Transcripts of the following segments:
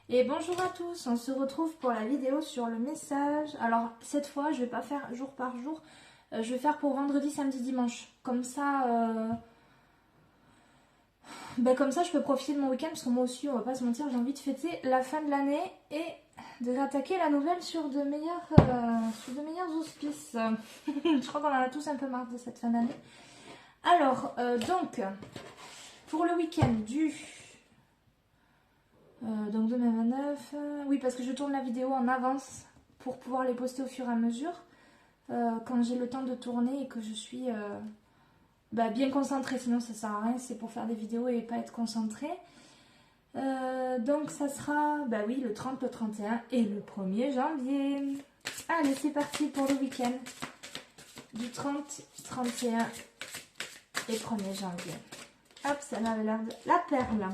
Et bonjour à tous, on se retrouve pour la vidéo sur le message. Alors cette fois je vais pas faire jour par jour, je vais faire pour vendredi, samedi, dimanche. Comme ça je peux profiter de mon week-end parce que moi aussi on va pas se mentir, j'ai envie de fêter la fin de l'année et de rattaquer la nouvelle sur de meilleurs auspices. Je crois qu'on en a tous un peu marre de cette fin d'année. Alors donc pour le week-end du donc demain 29, oui parce que je tourne la vidéo en avance pour pouvoir les poster au fur et à mesure quand j'ai le temps de tourner et que je suis bien concentrée, sinon ça sert à rien, c'est pour faire des vidéos et pas être concentrée. Donc ça sera oui, le 30, le 31 et le 1er janvier. Allez, c'est parti pour le week-end du 30, 31 et 1er janvier. Hop, ça m'avait l'air de la perle.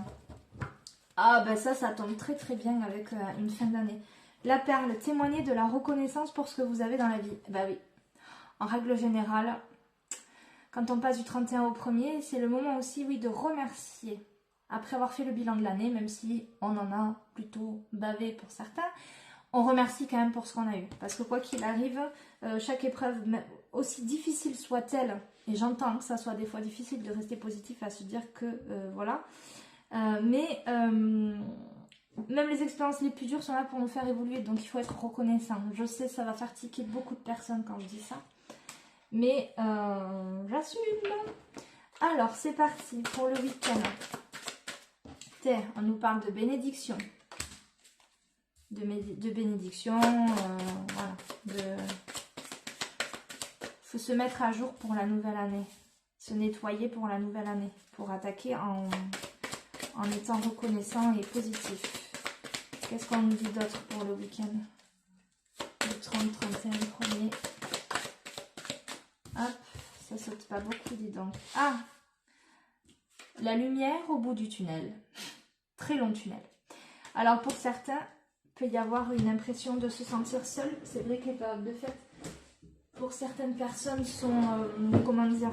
Ah ça tombe très très bien avec une fin d'année. La perle, témoigner de la reconnaissance pour ce que vous avez dans la vie. Bah oui, en règle générale, quand on passe du 31 au 1er, c'est le moment aussi, oui, de remercier. Après avoir fait le bilan de l'année, même si on en a plutôt bavé pour certains, on remercie quand même pour ce qu'on a eu. Parce que quoi qu'il arrive, chaque épreuve, aussi difficile soit-elle, et j'entends que ça soit des fois difficile de rester positif à se dire que voilà, mais même les expériences les plus dures sont là pour nous faire évoluer, donc il faut être reconnaissant. Je sais, ça va faire tiquer beaucoup de personnes quand je dis ça, mais j'assume. Alors, c'est parti pour le week-end. On nous parle de bénédiction. De bénédiction, voilà. Faut se mettre à jour pour la nouvelle année. Se nettoyer pour la nouvelle année. Pour attaquer en étant reconnaissant et positif. Qu'est-ce qu'on nous dit d'autre pour le week-end? Le 30, 31, le 1er. Hop, ça saute pas beaucoup, dis donc. Ah, la lumière au bout du tunnel. Très long tunnel. Alors pour certains, il peut y avoir une impression de se sentir seul. C'est vrai que les périodes de fête, pour certaines personnes, sont... comment dire,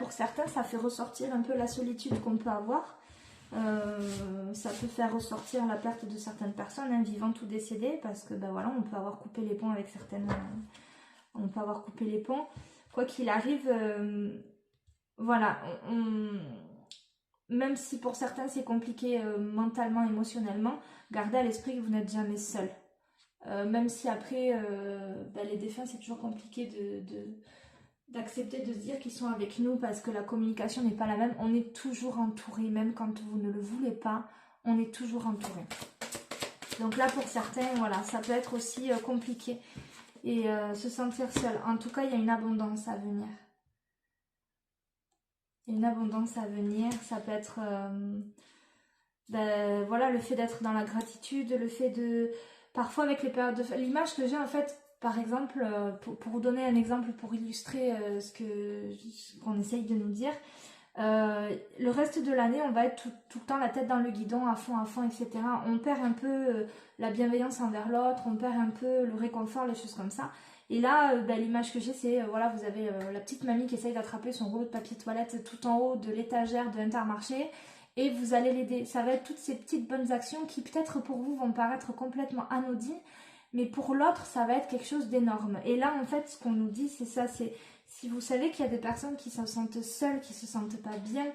pour certains, ça fait ressortir un peu la solitude qu'on peut avoir. Ça peut faire ressortir la perte de certaines personnes, vivantes ou décédées, parce que voilà, on peut avoir coupé les ponts avec certaines... on peut avoir coupé les ponts. Quoi qu'il arrive, voilà, même si pour certains c'est compliqué mentalement, émotionnellement, gardez à l'esprit que vous n'êtes jamais seul. Même si après, les défunts, c'est toujours compliqué d'accepter de se dire qu'ils sont avec nous parce que la communication n'est pas la même. On est toujours entouré, même quand vous ne le voulez pas, on est toujours entouré. Donc là, pour certains, voilà, ça peut être aussi compliqué et se sentir seul. En tout cas, il y a une abondance à venir. Une abondance à venir, ça peut être voilà, le fait d'être dans la gratitude, le fait de... Parfois avec les périodes de... L'image que j'ai en fait, par exemple, pour vous donner un exemple, pour illustrer ce qu'on essaye de nous dire, le reste de l'année, on va être tout le temps la tête dans le guidon, à fond, etc. On perd un peu la bienveillance envers l'autre, on perd un peu le réconfort, les choses comme ça. Et là, l'image que j'ai, c'est, voilà, vous avez la petite mamie qui essaye d'attraper son rouleau de papier toilette tout en haut de l'étagère de Intermarché, et vous allez l'aider. Ça va être toutes ces petites bonnes actions qui, peut-être pour vous, vont paraître complètement anodines, mais pour l'autre, ça va être quelque chose d'énorme. Et là, en fait, ce qu'on nous dit, c'est ça, c'est si vous savez qu'il y a des personnes qui se sentent seules, qui se sentent pas bien,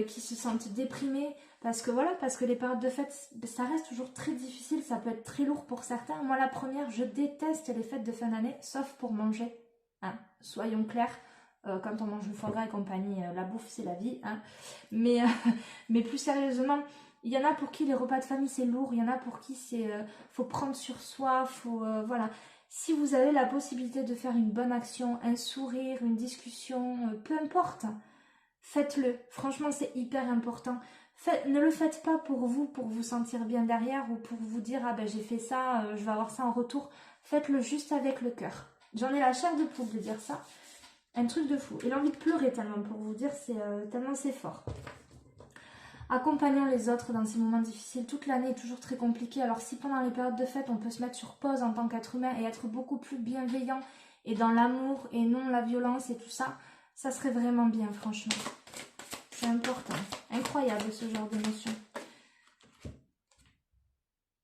qui se sentent déprimées, parce que les périodes de fête, ça reste toujours très difficile, ça peut être très lourd pour certains. Moi, la première, je déteste les fêtes de fin d'année, sauf pour manger. Hein. Soyons clairs, quand on mange le foie gras et compagnie, la bouffe, c'est la vie. Hein. Mais plus sérieusement, il y en a pour qui les repas de famille, c'est lourd. Il y en a pour qui c'est faut prendre sur soi, voilà. Si vous avez la possibilité de faire une bonne action, un sourire, une discussion, peu importe, faites-le. Franchement, c'est hyper important. Ne le faites pas pour vous sentir bien derrière ou pour vous dire « Ah j'ai fait ça, je vais avoir ça en retour ». Faites-le juste avec le cœur. J'en ai la chair de poule de dire ça. Un truc de fou. Et l'envie de pleurer tellement pour vous dire, tellement c'est fort. Accompagnant les autres dans ces moments difficiles. Toute l'année est toujours très compliquée. Alors si pendant les périodes de fête, on peut se mettre sur pause en tant qu'être humain et être beaucoup plus bienveillant et dans l'amour et non la violence et tout ça, ça serait vraiment bien, franchement. C'est important. Incroyable ce genre d'émotion.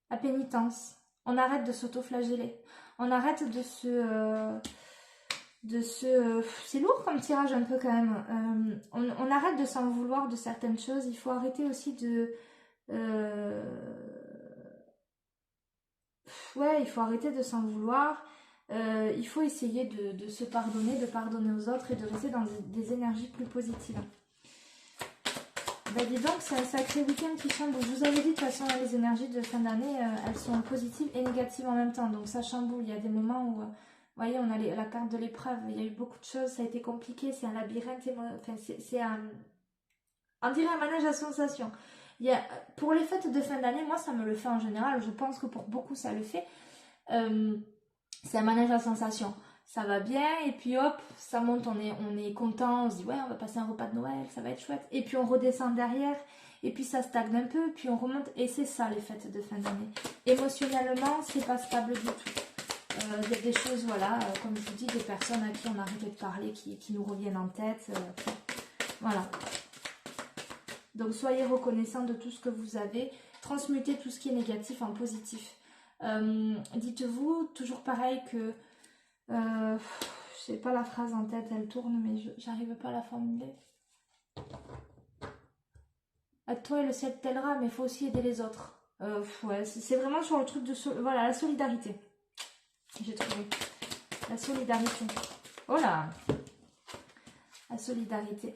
la pénitence. On arrête de s'auto-flageller. On arrête c'est lourd comme tirage un peu quand même. On arrête de s'en vouloir de certaines choses. Il faut arrêter aussi ouais, il faut arrêter de s'en vouloir. Il faut essayer de se pardonner, de pardonner aux autres et de rester dans des énergies plus positives. Bah dis donc, c'est un sacré week-end qui chamboule. Je vous avais dit, de toute façon, les énergies de fin d'année, elles sont positives et négatives en même temps. Donc ça chamboule. Il y a des moments où, vous voyez, on a la carte de l'épreuve. Il y a eu beaucoup de choses, ça a été compliqué. C'est un labyrinthe. Enfin, c'est on dirait un manège à sensations. Pour les fêtes de fin d'année, moi, ça me le fait en général. Je pense que pour beaucoup, ça le fait. C'est un manège à sensations. Ça va bien et puis hop, ça monte, on est content, on se dit ouais, on va passer un repas de Noël, ça va être chouette. Et puis on redescend derrière et puis ça stagne un peu, puis on remonte. Et c'est ça les fêtes de fin d'année. Émotionnellement, c'est pas stable du tout. Il y a des choses, voilà, comme je vous dis, des personnes à qui on a arrêté de parler, qui nous reviennent en tête. Voilà. Donc soyez reconnaissants de tout ce que vous avez. Transmutez tout ce qui est négatif en positif. Dites-vous, toujours pareil que... je sais pas la phrase en tête, elle tourne, mais j'arrive pas à la formuler. À toi et le ciel t'aidera, mais il faut aussi aider les autres. Ouais, c'est vraiment sur le truc de... Voilà, la solidarité. J'ai trouvé. La solidarité. Oh là! La solidarité.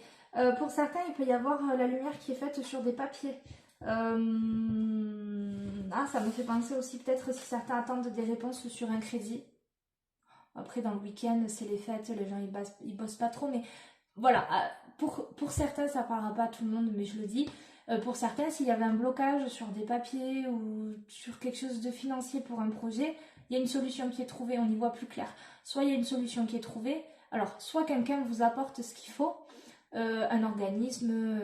Pour certains, il peut y avoir la lumière qui est faite sur des papiers. Ah, ça me fait penser aussi peut-être si certains attendent des réponses sur un crédit. Après, dans le week-end, c'est les fêtes, les gens ils bossent pas trop, mais voilà, pour certains, ça parlera pas à tout le monde, mais je le dis. Pour certains, s'il y avait un blocage sur des papiers ou sur quelque chose de financier pour un projet, il y a une solution qui est trouvée, on y voit plus clair. Soit il y a une solution qui est trouvée, alors soit quelqu'un vous apporte ce qu'il faut, un organisme,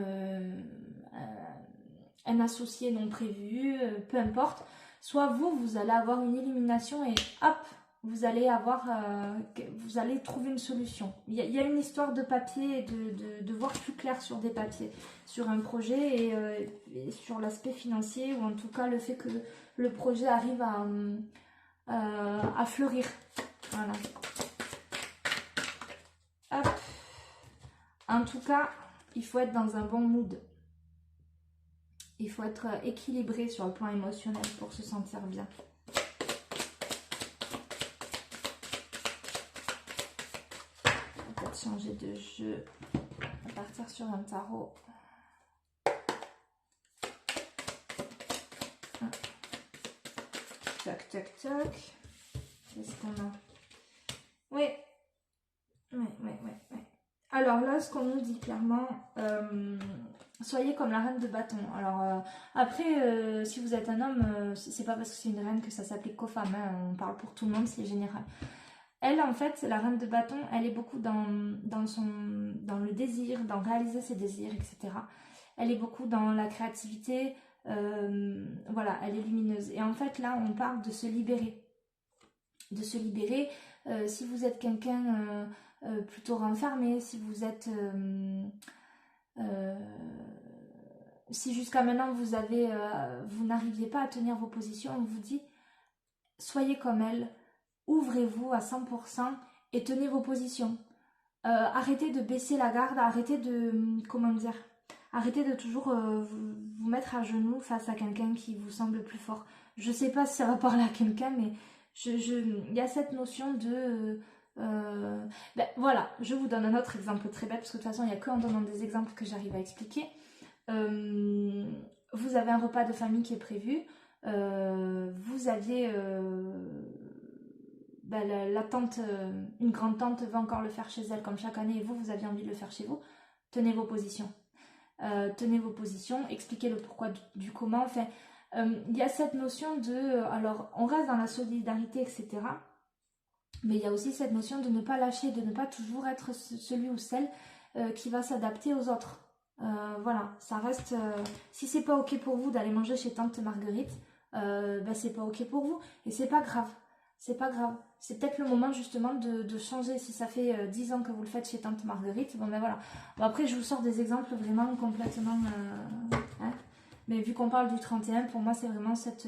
un associé non prévu, peu importe, soit vous allez avoir une illumination et hop, vous allez trouver une solution. Il y a une histoire de papier et de voir plus clair sur des papiers, sur un projet et sur l'aspect financier, ou en tout cas le fait que le projet arrive à fleurir. Voilà. Hop. En tout cas, il faut être dans un bon mood. Il faut être équilibré sur le plan émotionnel pour se sentir bien. Peut-être changer de jeu. On va partir sur un tarot. Toc, toc, toc. Qu'est-ce qu'on a? Oui. Alors là, ce qu'on nous dit clairement, soyez comme la reine de bâton. Alors après, si vous êtes un homme, c'est pas parce que c'est une reine que ça s'applique qu'aux femmes. Hein. On parle pour tout le monde, c'est général. Elle, en fait, la reine de bâton, elle est beaucoup dans le désir, dans réaliser ses désirs, etc. Elle est beaucoup dans la créativité. Voilà, elle est lumineuse. Et en fait, là, on parle de se libérer. De se libérer. Si vous êtes quelqu'un plutôt renfermé, si vous êtes... si jusqu'à maintenant vous n'arriviez pas à tenir vos positions, on vous dit, soyez comme elle, ouvrez-vous à 100% et tenez vos positions. Arrêtez de baisser la garde, arrêtez de... Comment dire? Arrêtez de toujours vous mettre à genoux face à quelqu'un qui vous semble plus fort. Je sais pas si ça va parler à quelqu'un, mais il y a cette notion de... ben, voilà, je vous donne un autre exemple très bête, parce que de toute façon, il n'y a que en donnant des exemples que j'arrive à expliquer. Vous avez un repas de famille qui est prévu. Vous aviez... ben, la tante, une grande tante veut encore le faire chez elle comme chaque année, et vous aviez envie de le faire chez vous. Tenez vos positions. Expliquez le pourquoi du comment. Enfin, il y a cette notion de... alors, on reste dans la solidarité, etc. Mais il y a aussi cette notion de ne pas lâcher, de ne pas toujours être celui ou celle qui va s'adapter aux autres. Voilà, ça reste... si c'est pas ok pour vous d'aller manger chez tante Marguerite, ben c'est pas ok pour vous. Et c'est pas grave. C'est pas grave. C'est peut-être le moment justement de changer. Si ça fait 10 ans que vous le faites chez tante Marguerite, bon ben voilà. Bon, après, je vous sors des exemples vraiment complètement... hein. Mais vu qu'on parle du 31, pour moi c'est vraiment cette...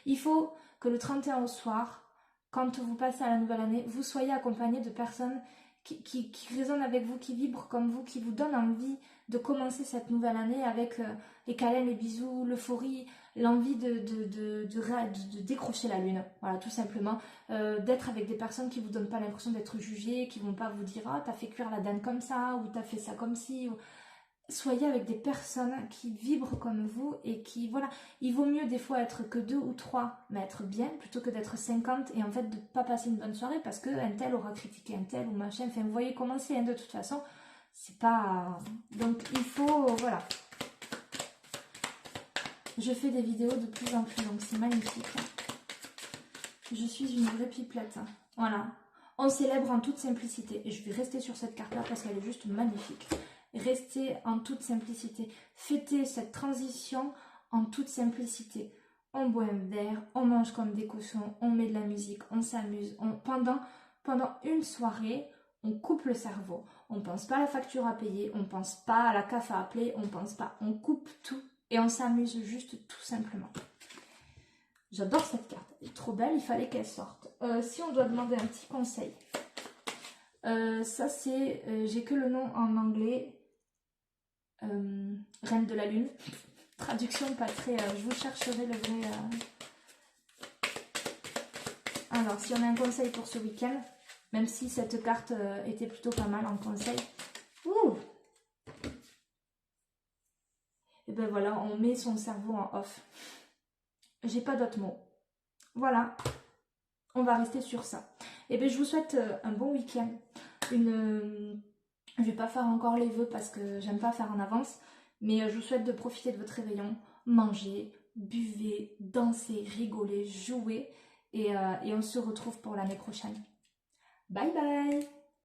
il faut que le 31 au soir, quand vous passez à la nouvelle année, vous soyez accompagné de personnes qui résonnent avec vous, qui vibrent comme vous, qui vous donnent envie de commencer cette nouvelle année avec les câlins, les bisous, l'euphorie, l'envie de décrocher la lune. Voilà, tout simplement. D'être avec des personnes qui vous donnent pas l'impression d'être jugées, qui vont pas vous dire « Ah, t'as fait cuire la dinde comme ça » ou « T'as fait ça comme ci » Soyez avec des personnes qui vibrent comme vous et qui, voilà, il vaut mieux des fois être que 2 ou 3, mais être bien, plutôt que d'être 50 et en fait de ne pas passer une bonne soirée parce qu'un tel aura critiqué un tel ou machin. Enfin, vous voyez comment c'est, hein, de toute façon, c'est pas... Donc il faut, voilà. Je fais des vidéos de plus en plus longues, c'est magnifique. Je suis une vraie pipelette. Voilà. On célèbre en toute simplicité. Et je vais rester sur cette carte-là parce qu'elle est juste magnifique. Restez en toute simplicité. Fêtez cette transition en toute simplicité. On boit un verre, on mange comme des cochons, on met de la musique, on s'amuse. Pendant une soirée, on coupe le cerveau. On ne pense pas à la facture à payer, on ne pense pas à la CAF à appeler, on pense pas. On coupe tout et on s'amuse juste tout simplement. J'adore cette carte. Elle est trop belle, il fallait qu'elle sorte. Si on doit demander un petit conseil. Ça c'est... j'ai que le nom en anglais. Reine de la Lune. Traduction pas très... je vous chercherai le vrai... Alors, si on a un conseil pour ce week-end, même si cette carte était plutôt pas mal en conseil. Ouh! Et ben voilà, on met son cerveau en off. J'ai pas d'autres mots. Voilà. On va rester sur ça. Et ben je vous souhaite un bon week-end. Je vais pas faire encore les vœux parce que j'aime pas faire en avance. Mais je vous souhaite de profiter de votre réveillon. Manger, buvez, dansez, rigolez, jouez. Et on se retrouve pour l'année prochaine. Bye bye!